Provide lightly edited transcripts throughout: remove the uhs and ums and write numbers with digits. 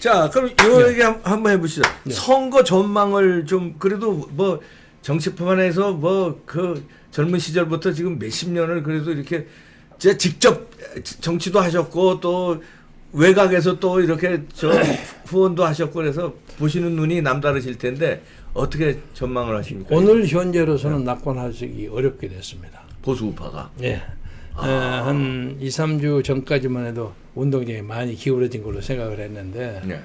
자, 그럼 이거 얘기 한번 해보시죠. 선거 전망을 좀 그래도 뭐 정치판에서 뭐 그 젊은 시절부터 지금 몇십 년을 그래도 이렇게 제 직접 정치도 하셨고 또 외곽에서 또 이렇게 저 후원도 하셨고 그래서 보시는 눈이 남다르실 텐데 어떻게 전망을 하십니까? 오늘 현재로서는 낙관하기 어렵게 됐습니다. 보수 우파가. 예. 한 2, 3주 전까지만 해도 운동장이 많이 기울어진 걸로 생각을 했는데 네.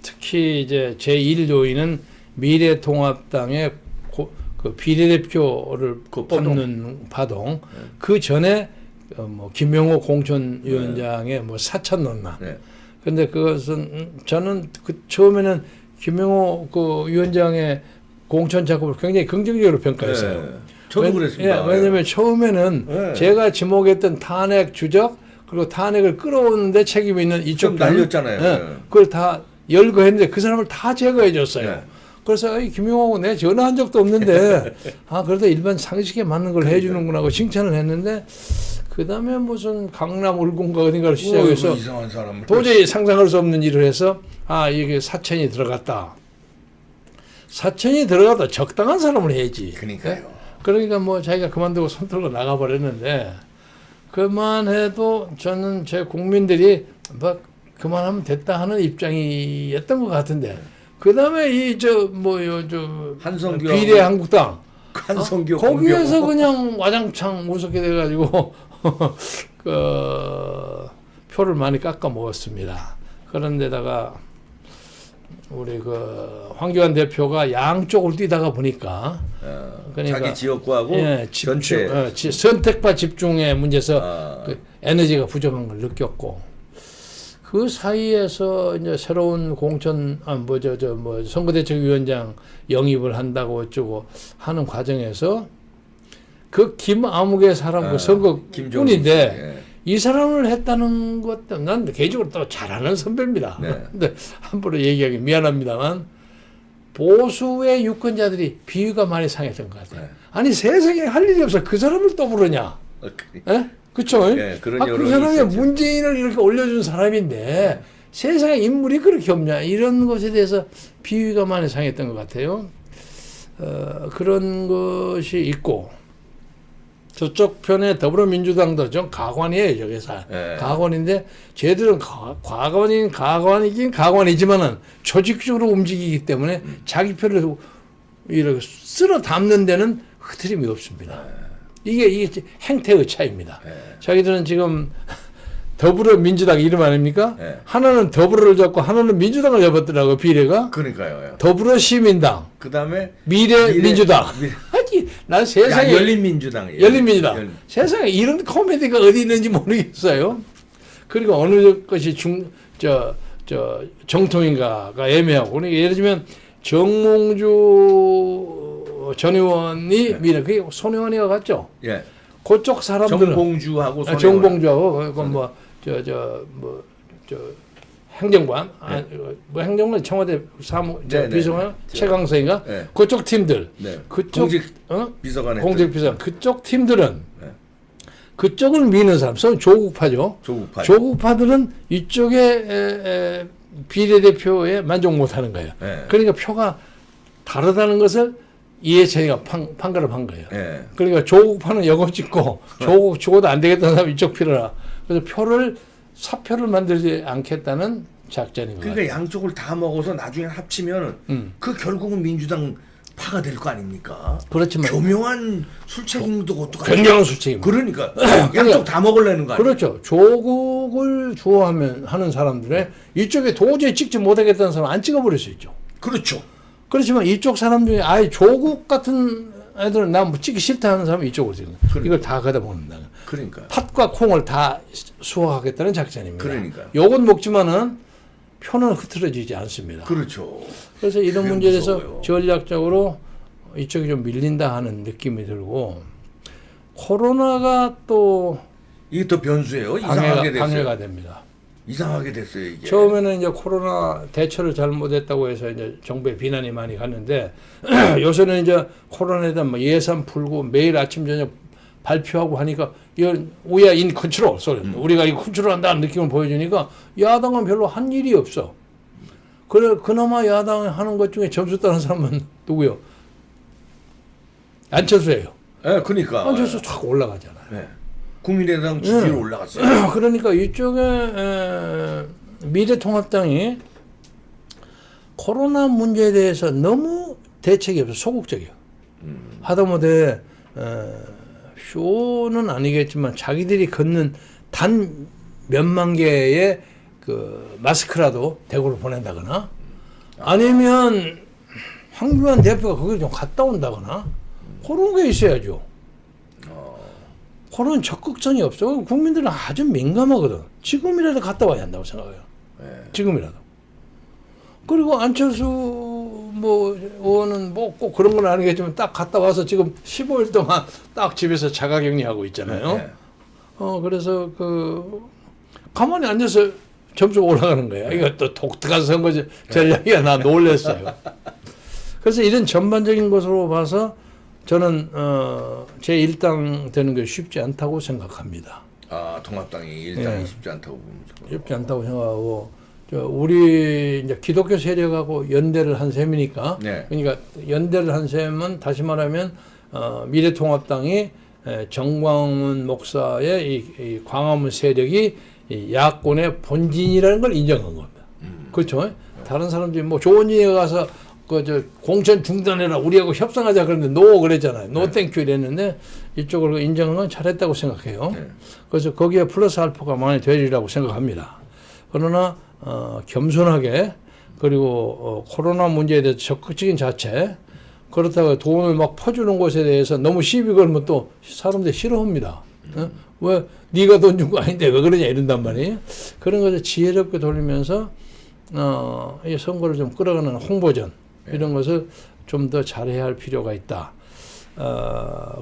특히 이제 제1요인은 미래통합당의 그 비례대표를 뽑는 파동. 그 전에 뭐 김명호 공천위원장의 뭐 사천 논란. 근데 그것은 저는 그 처음에는 김명호 그 위원장의 공천 작업을 굉장히 긍정적으로 평가했어요. 저도 그랬습니다. 왜냐하면 처음에는 제가 지목했던 탄핵 주적 그리고 탄핵을 끌어오는데 책임이 있는 이쪽 날렸잖아요. 그걸 다 열거했는데 그 사람을 다 제거해 줬어요. 그래서 김용호하고 내가 전화한 적도 없는데 그래도 일반 상식에 맞는 걸 해주는구나 하고 칭찬을 했는데 그 다음에 무슨 강남 울궁가 어딘가를 시작해서 이상한 사람을 도저히 상상할 수 없는 일을 해서 이게 사천이 들어갔다. 사천이 들어갔다. 적당한 사람을 해야지. 그러니까요. 그러니까 뭐 자기가 그만두고 손 들고 나가버렸는데 그만해도 저는 제 국민들이 뭐 그만하면 됐다 하는 입장이었던 것 같은데 그 다음에 한성규 비례 한국당 한성규 거기에서 그냥 와장창 우습게 돼가지고 그 표를 많이 깎아 먹었습니다. 그런데다가 우리 그 황교안 대표가 양쪽을 뛰다가 보니까 그러니까 자기 지역구하고 전체 선택과 집중의 문제에서 그 에너지가 부족한 걸 느꼈고 그 사이에서 이제 새로운 공천 선거대책위원장 영입을 한다고 어쩌고 하는 과정에서 그 김아무개 사람 그 선거꾼인데 이 사람을 했다는 것 때문에 난 개인적으로 또 잘하는 선배입니다. 근데 함부로 얘기하기 미안합니다만 보수의 유권자들이 비위가 많이 상했던 것 같아요. 아니 세상에 할 일이 없어 그 사람을 또 부르냐? 그렇죠? 그 사람이 문재인을 이렇게 올려준 사람인데 세상에 인물이 그렇게 없냐? 이런 것에 대해서 비위가 많이 상했던 것 같아요. 그런 것이 있고 저쪽 편에 더불어민주당도 좀 가관이에요. 저기서 가관인데 쟤들은 가관이긴 가관이지만은 조직적으로 움직이기 때문에 자기 표를 이렇게 쓸어 담는 데는 흐트림이 없습니다. 이게 행태의 차이입니다. 자기들은 지금 더불어민주당 이름 아닙니까? 하나는 더불어를 잡고 하나는 민주당을 잡았더라고요. 비례가. 그러니까요. 더불어시민당. 그다음에 미래민주당. 난 세상에 열린민주당. 세상에 이런 코미디가 어디 있는지 모르겠어요. 그리고 어느 것이 정통인가가 애매하고. 그러니까 예를 들면 정몽주 전 의원이 미래 그게 손의원이가 같죠. 그쪽 사람들은 정봉주하고 행정관 행정관 청와대 비서관 최강서인가 그쪽 팀들 그쪽 공직비서관 그쪽 팀들은 그쪽을 미는 사람 조국파죠. 조국파들은 이쪽에 비례대표에 만족 못하는 거예요. 그러니까 표가 다르다는 것을 이해찬이가 판가름 한 거예요. 그러니까 조국파는 여고 찍고 조국 죽어도 안 되겠다는 사람 이쪽 필요라. 그래서 사표를 만들지 않겠다는 작전인 거예요. 그러니까 양쪽을 다 먹어서 나중에 합치면 그 결국은 민주당 파가 될 거 아닙니까? 그렇지만 교묘한 술책임도 그것도 굉장한 술책임. 그러니까 양쪽 다 먹으려는 거 아니에요? 그렇죠. 조국을 좋아하는 사람들의 이쪽에 도저히 찍지 못하겠다는 사람 안 찍어버릴 수 있죠. 그렇죠. 그렇지만 이쪽 사람 중에 아예 조국 같은 애들은 나 찍기 싫다 하는 사람은 이쪽으로 찍는 거예요. 그러니까. 이걸 다 걷어 먹는다. 그러니까. 팥과 콩을 다 수확하겠다는 작전입니다. 그러니까. 요건 먹지만은 표는 흐트러지지 않습니다. 그렇죠. 그래서 이런 문제에 대해서 전략적으로 이쪽이 좀 밀린다 하는 느낌이 들고 코로나가 또 이게 또 변수예요. 이상하게 됐어요. 방해가 됩니다. 이상하게 됐어요, 이게. 처음에는 이제 코로나 대처를 잘못했다고 해서 이제 정부에 비난이 많이 갔는데 요새는 이제 코로나에 대한 예산 풀고 매일 아침 저녁 발표하고 하니까 이건 we are in control 소리 우리가 이 컨트롤한다는 느낌을 보여주니까 야당은 별로 한 일이 없어. 그래 그나마 야당이 하는 것 중에 점수 따는 사람은 누구요? 안철수예요. 예, 그러니까. 안철수 착 올라가잖아요. 네. 국민의당 지지율 올라갔어요. 그러니까 이쪽에 미래통합당이 코로나 문제에 대해서 너무 대책이 없어 소극적이에요. 하다못해 쇼는 아니겠지만 자기들이 걷는 단 몇만 개의 그 마스크라도 대구로 보낸다거나 아니면 황교안 대표가 거기 좀 갔다 온다거나 그런 게 있어야죠. 그런 적극성이 없어. 국민들은 아주 민감하거든. 지금이라도 갔다 와야 한다고 생각해요. 네. 지금이라도. 그리고 안철수 뭐 의원은 뭐 꼭 그런 건 아니겠지만 딱 갔다 와서 지금 15일 동안 딱 집에서 자가격리하고 있잖아요. 네. 그래서 그 가만히 앉아서 점수가 올라가는 거야. 이거 또 독특한 선거 전략이야. 나 놀랬어요. 그래서 이런 전반적인 것으로 봐서 저는 제1당 되는 게 쉽지 않다고 생각합니다. 아, 통합당이 일당이 예. 쉽지 않다고 봅니다. 쉽지 않다고 생각하고 우리 이제 기독교 세력하고 연대를 한 셈이니까 네. 그러니까 연대를 한 셈은 다시 말하면 미래통합당이 정광훈 목사의 이 광화문 세력이 이 야권의 본진이라는 걸 인정한 겁니다. 그렇죠? 다른 사람들이 뭐 좋은 일에 가서 저 공천 중단해라 우리하고 협상하자 그랬는데 노 그랬잖아요. 노 땡큐 이랬는데 이쪽으로 인정한 건 잘했다고 생각해요. 네. 그래서 거기에 플러스 알파가 많이 되리라고 생각합니다. 그러나 겸손하게 그리고 코로나 문제에 대해서 적극적인 자체 그렇다고 돈을 막 퍼주는 것에 대해서 너무 시비 걸면 또 사람들이 싫어합니다. 왜 네가 돈 준 거 아닌데 왜 그러냐 이런단 말이에요. 그런 것을 지혜롭게 돌리면서 이 선거를 좀 끌어가는 홍보전 이런 것을 좀 더 잘해야 할 필요가 있다.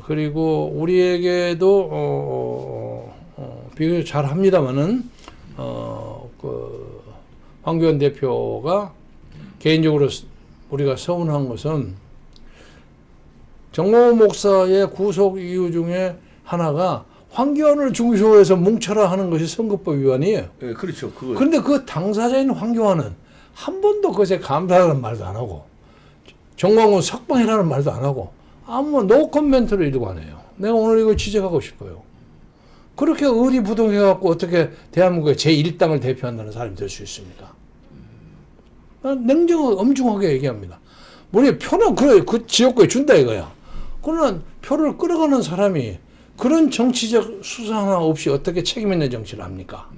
그리고 우리에게도 비교적 잘합니다만은 그 황교안 대표가 개인적으로 우리가 서운한 것은 정광훈 목사의 구속 이유 중에 하나가 황교안을 중심으로해서 뭉쳐라 하는 것이 선거법 위반이에요. 네, 그렇죠. 그런데 그 당사자인 황교안은 한 번도 그것에 감사하는 말도 안 하고 정광훈 석방이라는 말도 안 하고 아무 노 코멘트를 이러고 안 해요. 내가 오늘 이거 지적하고 싶어요. 그렇게 의리부동해갖고 어떻게 대한민국의 제1당을 대표한다는 사람이 될 수 있습니까? 냉정하게 엄중하게 얘기합니다. 우리 표는 그 지역구에 준다 이거야. 그러나 표를 끌어가는 사람이 그런 정치적 수사 하나 없이 어떻게 책임 있는 정치를 합니까?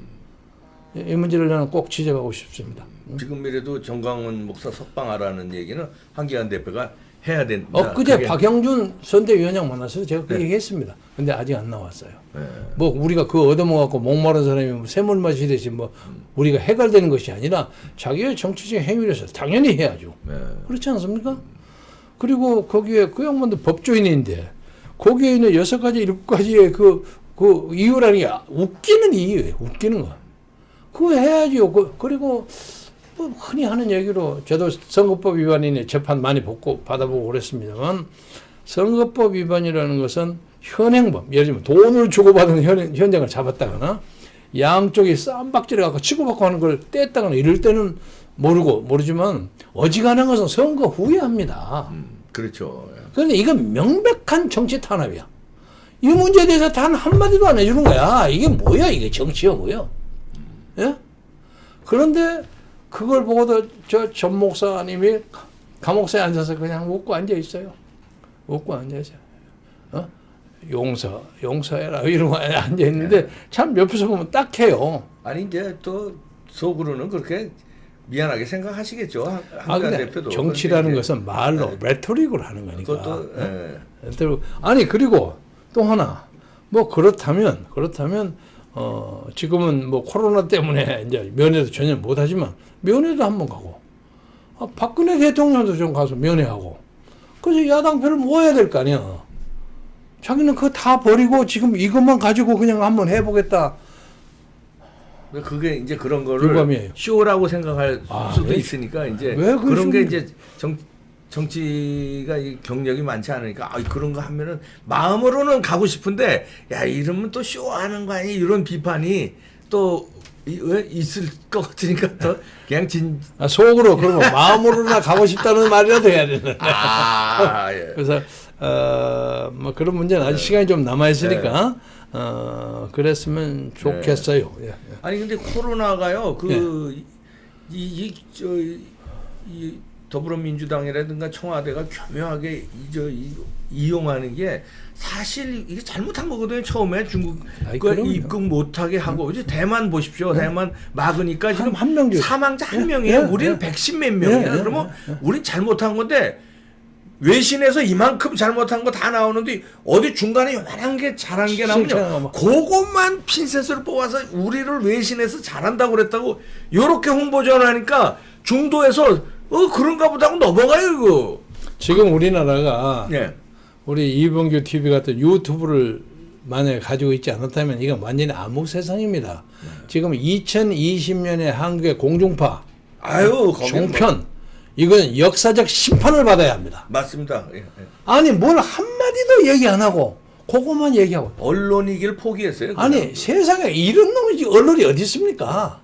이 문제를 저는 꼭 지적하고 싶습니다. 지금이라도 정광훈 목사 석방하라는 얘기는 황교안 대표가 해야 된다. 엊그제 그게... 박영준 선대위원장 만나서 제가 그 네. 얘기했습니다. 근데 아직 안 나왔어요. 네. 뭐 우리가 그 얻어먹었고 목마른 사람이 뭐 샘물 마시듯이 뭐 우리가 해결되는 것이 아니라 자기의 정치적 행위로서 당연히 해야죠. 네. 그렇지 않습니까? 그리고 거기에 그 양반도 법조인인데 거기에 있는 6가지, 7가지의 그 이유라는 게 웃기는 이유예요. 웃기는 거. 그거 해야죠. 그리고 뭐 흔히 하는 얘기로 저도 선거법 위반이니 재판 많이 받아보고 그랬습니다만 선거법 위반이라는 것은 현행범, 예를 들면 돈을 주고받은 현장을 잡았다거나 양쪽이 쌈박질을 갖고 치고받고 하는 걸 뗐다거나 이럴 때는 모르지만 어지간한 것은 선거 후에 합니다. 그렇죠. 그런데 이건 명백한 정치 탄압이야. 이 문제에 대해서 단 한마디도 안 해주는 거야. 이게 뭐야? 이게 정치가 뭐야? 예? 그런데 그걸 보고도 저 전 목사님이 감옥사에 앉아서 그냥 웃고 앉아 있어요. 웃고 앉아 있어요. 용서해라 이러고 앉아 있는데 참 옆에서 보면 딱해요. 아니 이제 또 속으로는 그렇게 미안하게 생각하시겠죠. 황교안 근데 대표도. 정치라는 것은 말로 레토릭으로 하는 거니까. 그것도 아니 그리고 또 하나 뭐 그렇다면 지금은 뭐 코로나 때문에 이제 면회도 전혀 못하지만 면회도 한번 가고 박근혜 대통령도 좀 가서 면회하고 그래서 야당 표를 모아야 될 거 아니야. 자기는 그거 다 버리고 지금 이것만 가지고 그냥 한번 해보겠다. 그게 이제 그런 거를 유감이에요. 쇼라고 생각할 수도 왜? 있으니까 이제 왜 그런 게 쇼입니까? 이제 정치가 이 경력이 많지 않으니까 그런 거 하면은 마음으로는 가고 싶은데 야 이러면 또 쇼하는 거 아니 이런 비판이 또 왜 있을 것 같으니까 또 그냥 속으로 그러면 마음으로나 가고 싶다는 말이라도 해야 되는데. 예. 그래서 뭐 그런 문제는 아직 시간이 좀 남아 있으니까 그랬으면 좋겠어요. 예. 아니 근데 코로나가요 이 더불어민주당이라든가 청와대가 교묘하게 이용하는 게 사실 이게 잘못한 거거든요. 처음에 중국 입국 못하게 하고 이제 대만 보십시오. 대만 막으니까 지금 한 명 사망자 한 명이에요. 우리는 110몇 명이야. 그러면 우린 잘못한 건데 외신에서 이만큼 잘못한 거 다 나오는데 어디 중간에 요만한 게 잘한 게 나오면 그것만 핀셋으로 뽑아서 우리를 외신에서 잘한다고 그랬다고 요렇게 홍보 전하니까 중도에서 그런가 보다 하고 넘어가요 이거. 지금 우리나라가 네. 우리 이봉규 TV 같은 유튜브를 만약에 가지고 있지 않았다면 이건 완전히 암흑 세상입니다. 지금 2020년에 한국의 공중파 종편 이건 역사적 심판을 받아야 합니다. 맞습니다. 예. 아니 뭘 한마디도 얘기 안 하고 그것만 얘기하고 언론이길 포기했어요. 아니 세상에 이런 놈이 언론이 어디 있습니까?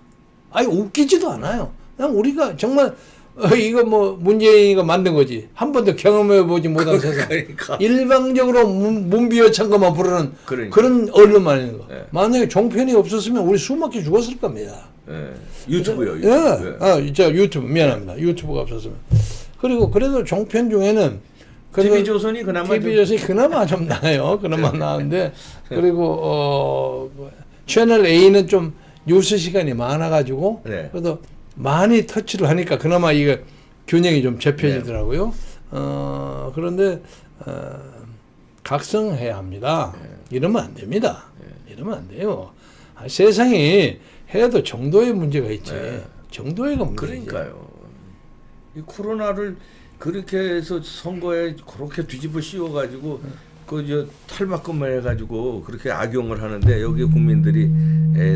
아니 웃기지도 않아요. 그냥 우리가 정말 이거 뭐 문재인이가 만든 거지 한 번도 경험해보지 못한 세상. 그러니까. 일방적으로 문비어찬 것만 부르는 그런 언론만 있는 거. 네. 만약에 종편이 없었으면 우리 숨막혀 죽었을 겁니다. 네. 유튜브요. 유튜브. 저 유튜브 미안합니다. 유튜브가 없었으면. 그리고 그래도 종편 중에는 TV조선이 그나마 좀 나아요. 그나마 나은데 그리고 채널 A는 좀 뉴스 시간이 많아가지고 그래도 많이 터치를 하니까 그나마 이게 균형이 좀 잡혀지더라고요. 그런데 각성해야 합니다. 이러면 안 됩니다. 이러면 안 돼요. 세상이 해도 정도의 문제가 있지. 정도의가 문제지. 그러니까요. 이 코로나를 그렇게 해서 선거에 그렇게 뒤집어 씌워가지고 탈바꿈만 해가지고 그렇게 악용을 하는데 여기 국민들이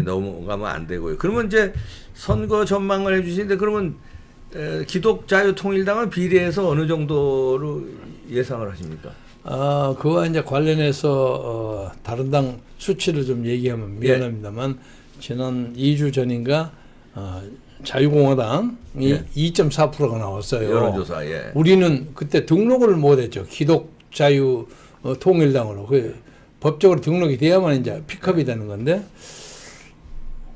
넘어가면 안 되고요. 그러면 이제 선거 전망을 해주시는데 그러면 기독자유통일당은 비례해서 어느 정도로 예상을 하십니까? 그와 이제 관련해서 다른 당 수치를 좀 얘기하면 미안합니다만 지난 2주 전인가 자유공화당이 2.4%가 나왔어요. 여론조사. 우리는 그때 등록을 못했죠. 기독자유통일당으로 법적으로 등록이 돼야만 이제 픽업이 되는 건데.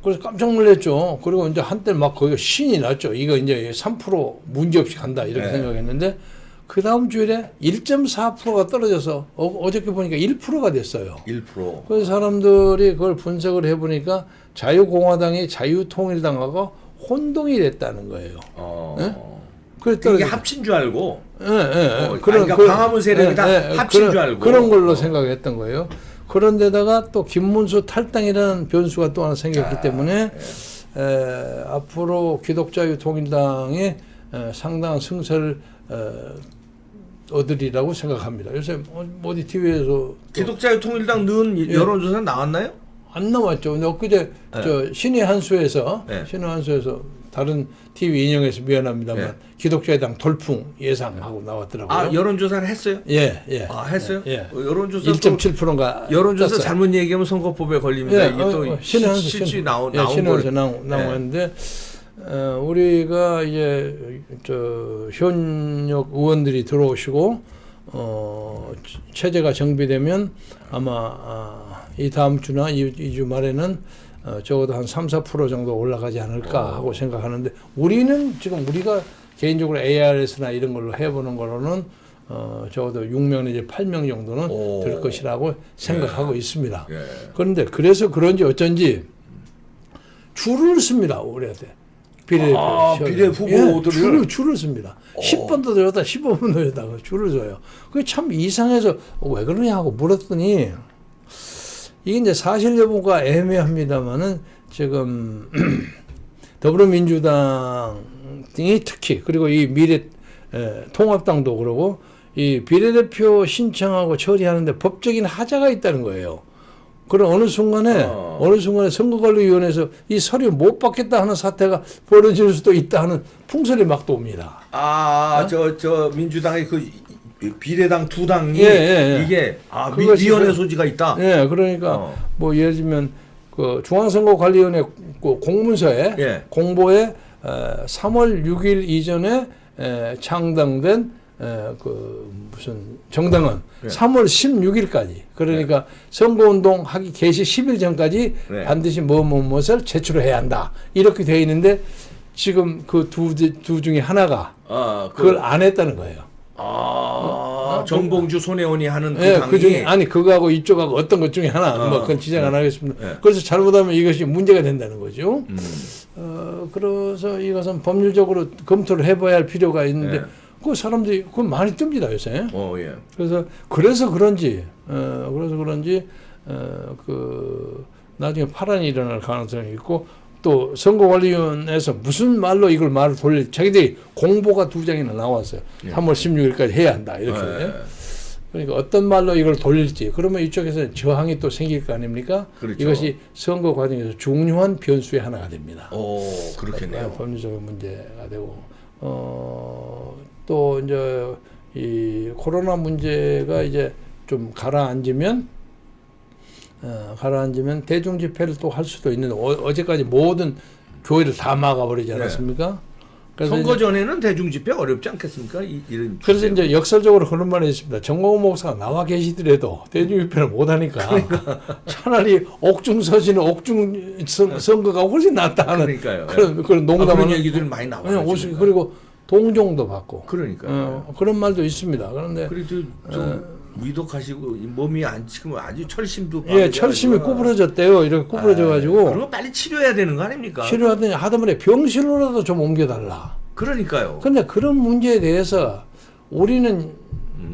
그래서 깜짝 놀랐죠. 그리고 이제 한때 막 거기가 신이 났죠. 이거 이제 3% 문제없이 간다 이렇게 생각했는데 그 다음 주일에 1.4%가 떨어져서 어저께 보니까 1%가 됐어요. 1%. 그래서 사람들이 그걸 분석을 해보니까 자유공화당이 자유통일당하고 혼동이 됐다는 거예요. 이게 합친 줄 알고. 그러니까 광화문 세력이 다 합친 줄 알고. 그런 걸로 생각했던 거예요. 그런데다가 또 김문수 탈당이라는 변수가 또 하나 생겼기 때문에 앞으로 기독자유통일당이 상당한 승세를 얻으리라고 생각합니다. 요새 어디 TV에서 기독자유통일당 넣은 여론조사 나왔나요? 안 나왔죠. 근데 엊그제 저 신의 한수에서 다른 TV 인용해서 미안합니다만 기독자유당 돌풍 예상하고 나왔더라고요. 여론조사를 했어요? 예. 했어요? 여론조사 1.7%인가 여론조사 잘못 얘기하면 선거법에 걸립니다. 이게 또 실질이 나온 신의 나왔는데 우리가 이제 현역 의원들이 들어오시고 체제가 정비되면 아마 이 다음 주나 2주 말에는 적어도 한 3-4% 정도 올라가지 않을까 하고 생각하는데 우리는 지금 우리가 개인적으로 ARS나 이런 걸로 해보는 거로는 적어도 6명 내지 8명 정도는 될 것이라고 생각하고 있습니다. 그런데 그래서 그런지 어쩐지 줄을 씁니다. 우리한테. 비례 후보들을 줄을 씁니다. 10번도 들었다 15번도 들었다가 줄을 줘요. 그게 참 이상해서 왜 그러냐 하고 물었더니 이게 이제 사실 여부가 애매합니다만은 지금 더불어민주당이 특히 그리고 이 통합당도 그러고 이 비례대표 신청하고 처리하는데 법적인 하자가 있다는 거예요. 그런 어느 순간에 선거관리위원회에서 이 서류 못 받겠다 하는 사태가 벌어질 수도 있다 하는 풍설이 막 돕니다. 저 민주당의 그 비례당 두 당이 이게 위원회 소지가 있다. 예, 그러니까 뭐 예를 들면 그 중앙선거관리위원회 그 공문서에 공보에 3월 6일 이전에 창당된 그 무슨 정당은 3월 16일까지 그러니까 선거운동 하기 개시 10일 전까지 반드시 무엇을 제출해야 한다 이렇게 되어 있는데 지금 그 두 중에 하나가 그걸 안 했다는 거예요. 정봉주 손혜원이 하는 그 당이 그 중에 아니 그거하고 이쪽하고 어떤 것 중에 하나 뭐 그건 지적 안 하겠습니다. 그래서 잘못하면 이것이 문제가 된다는 거죠. 그래서 이것은 법률적으로 검토를 해봐야 할 필요가 있는데 그 사람들이 그건 많이 뜹니다 요새. 그래서 그런지 그 나중에 파란이 일어날 가능성이 있고 또 선거관리위원회에서 무슨 말로 이걸 말을 돌릴 자기들이 공보가 두 장이나 나왔어요. 3월 16일까지 해야 한다 이렇게. 그러니까 어떤 말로 이걸 돌릴지 그러면 이쪽에서 저항이 또 생길 거 아닙니까? 그렇죠. 이것이 선거 과정에서 중요한 변수의 하나가 됩니다. 그렇겠네요. 법률적인 문제가 되고 또 이제 이 코로나 문제가 이제 좀 가라앉으면 대중 집회를 또 할 수도 있는데 어제까지 모든 교회를 다 막아버리지 않았습니까? 그래서 선거 전에는 대중 집회 어렵지 않겠습니까? 이런 그래서 이제 역설적으로 그런 말이 있습니다. 정광훈 목사가 나와 계시더라도 대중 집회를 못 하니까 차라리 옥중 서시는 옥중 선거가 훨씬 낫다 하는 그런 농담하는 그런 얘기들 많이 나와요. 그리고 동종도 받고 그런 말도 있습니다. 그런데 그래도 좀 위독하시고 몸이 안 지금 아주 철심도 철심이 구부러졌대요. 이렇게 구부러져가지고 그거 빨리 치료해야 되는 거 아닙니까? 치료하더니 하다못해 병실로라도 좀 옮겨달라. 그러니까요. 근데 그런 문제에 대해서 우리는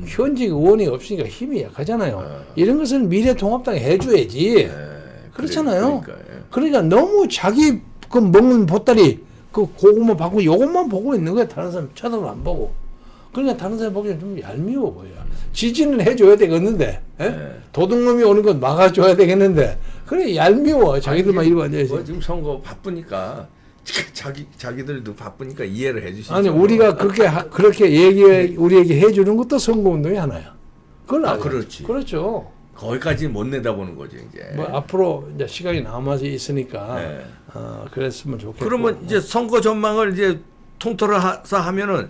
현직 의원이 없으니까 힘이 약하잖아요. 이런 것은 미래통합당이 해줘야지. 그렇잖아요. 그러니까 너무 자기 그 먹는 보따리 그 그것만 받고 요것만 보고 있는 거야. 다른 사람 쳐다도 안 보고. 그러니까 다른 사람 보기엔 좀 얄미워 보여. 지지는 해줘야 되겠는데 도둑놈이 오는 건 막아줘야 되겠는데 그래 얄미워. 자기들만 이러고 앉아있어. 지금 선거 바쁘니까 자기들도 바쁘니까 이해를 해주시죠. 아니 우리가 그렇게 우리에게 해주는 것도 선거운동이 하나야. 그건 그렇지. 그렇죠. 거기까지 못 내다보는 거죠 이제. 뭐 앞으로 이제 시간이 남아서 있으니까 그랬으면 좋겠고. 그러면 이제 선거 전망을 이제 통틀어 하면은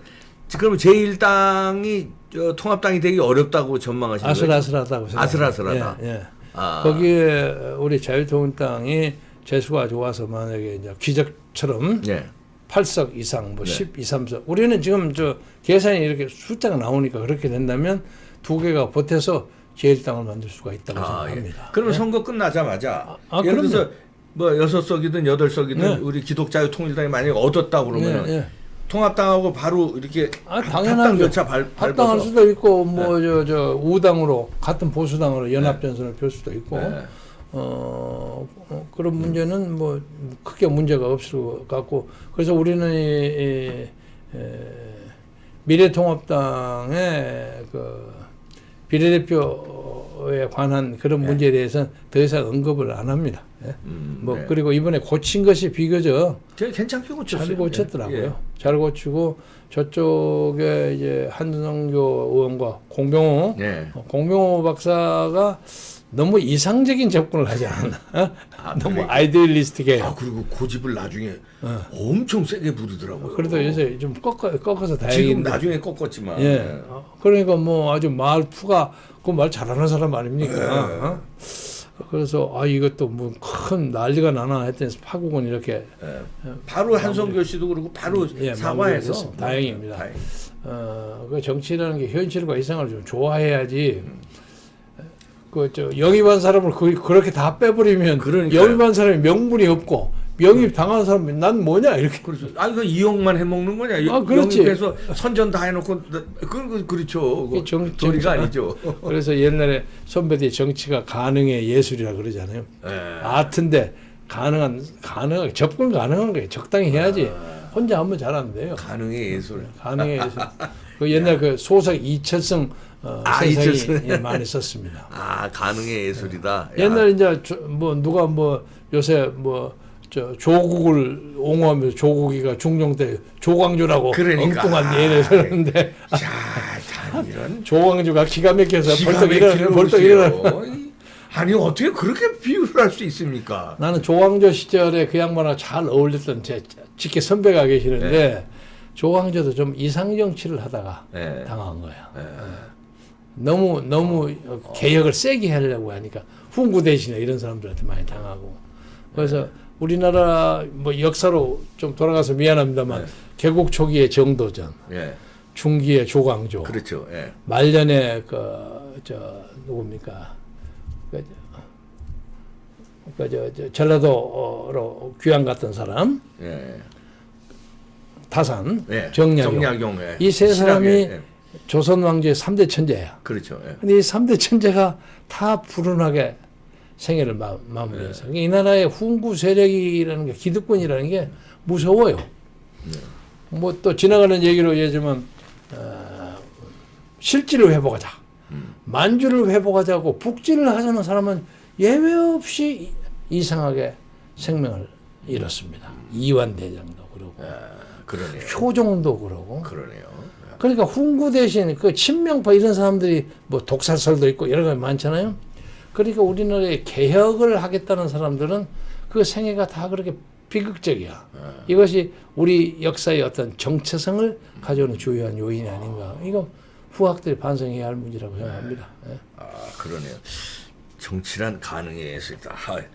그러면 제1당이 통합당이 되기 어렵다고 전망하시는 거예요? 아슬아슬하다고 생각합니다. 아슬아슬하다. 거기에 우리 자유통일당이 재수가 좋아서 만약에 이제 기적처럼 8석 이상, 뭐 12, 3석. 우리는 지금 계산이 이렇게 숫자가 나오니까 그렇게 된다면 두 개가 보태서 제1당을 만들 수가 있다고 생각합니다. 그러면 선거 끝나자마자 예를 들어서 뭐 6석이든 8석이든 우리 기독자유통일당이 만약에 얻었다 그러면 통합당하고 바로 이렇게 당연한 교차 합당할 수도 있고 뭐 저 우당으로 같은 보수당으로 연합전선을 펼 수도 있고 그런 문제는 뭐 크게 문제가 없을 것 같고 그래서 우리는 미래통합당의 그 비례대표에 관한 그런 문제에 대해서는 더 이상 언급을 안 합니다. 그리고 이번에 고친 것이 비교적 되게 괜찮게 고쳤어요. 잘 고쳤더라고요. 잘 고치고 저쪽에 이제 한성교 의원과 공병호 박사가 너무 이상적인 접근을 하지 않았나? 너무 아이디얼리스틱해요. 그리고 고집을 나중에 엄청 세게 부르더라고요. 그래도 요새 좀 꺾어서 다행인데. 지금 나중에 꺾었지만. 그러니까 뭐 아주 말푸가 그 말 잘하는 사람 아닙니까? 그래서 이것도 뭐 큰 난리가 나나 했더니 파국은 이렇게 바로 한성교 씨도 그렇고 바로 사과해서 다행입니다. 그 정치라는 게 현실과 이상을 좀 좋아해야지. 영입한 사람을 그렇게 다 빼버리면 영입한 사람이 명분이 없고 영입 당한 사람이 난 뭐냐 이렇게. 그렇죠. 그 이용만 해먹는 거냐? 그렇지. 영입해서 선전 다 해놓고 그렇죠. 도리가 아니죠. 그래서 옛날에 선배들이 정치가 가능의 예술이라 그러잖아요. 아트인데 가능하게 접근 가능한 거예요. 적당히 해야지. 혼자 하면 잘 안 돼요. 가능의 예술. 가능의 예술. 그 옛날 그 소설 이철성 선생이 있었어요. 예, 많이 썼습니다. 가능의 예술이다. 옛날 이제 누가 요새 조국을 옹호하면서 조국이가 중종 때 조광조라고 그러니까. 엉뚱한 예를 들었는데 자, 이런 조광조가 기가 막혀서 기가 벌떡 막히는 일어나. 아니 어떻게 그렇게 비유를 할 수 있습니까? 나는 조광조 시절에 그 양반하고 잘 어울렸던 제 직계 선배가 계시는데 조광조도 좀 이상 정치를 하다가 당한 거야. 너무 개혁을 세게 하려고 하니까 훈구 대신에 이런 사람들한테 많이 당하고. 그래서 우리나라 역사로 좀 돌아가서 미안합니다만 개국 초기에 정도전, 중기에 조광조, 그렇죠. 말년에 누굽니까? 전라도로 귀향 갔던 사람, 타산, 정약용, 이 세 사람이 조선 왕조의 3대 천재야. 그렇죠. 근데 이 3대 천재가 다 불운하게 생애를 마무리해서 이 나라의 훈구 세력이라는 게 기득권이라는 게 무서워요. 또 지나가는 얘기로 얘기하면 실지를 회복하자, 만주를 회복하자고 북진을 하자는 사람은 예외 없이 이상하게 생명을 잃었습니다. 이완 대장도 그러고, 그러네요. 효종도 그러고. 그러네요. 그러니까 훈구 대신 그 친명파 이런 사람들이 독살설도 있고 여러 가지 많잖아요. 그러니까 우리나라에 개혁을 하겠다는 사람들은 그 생애가 다 그렇게 비극적이야. 이것이 우리 역사의 어떤 정체성을 가져오는 주요한 요인이 아닌가. 이거 후학들이 반성해야 할 문제라고 생각합니다. 그러네요. 정치란 가능의 예술이다.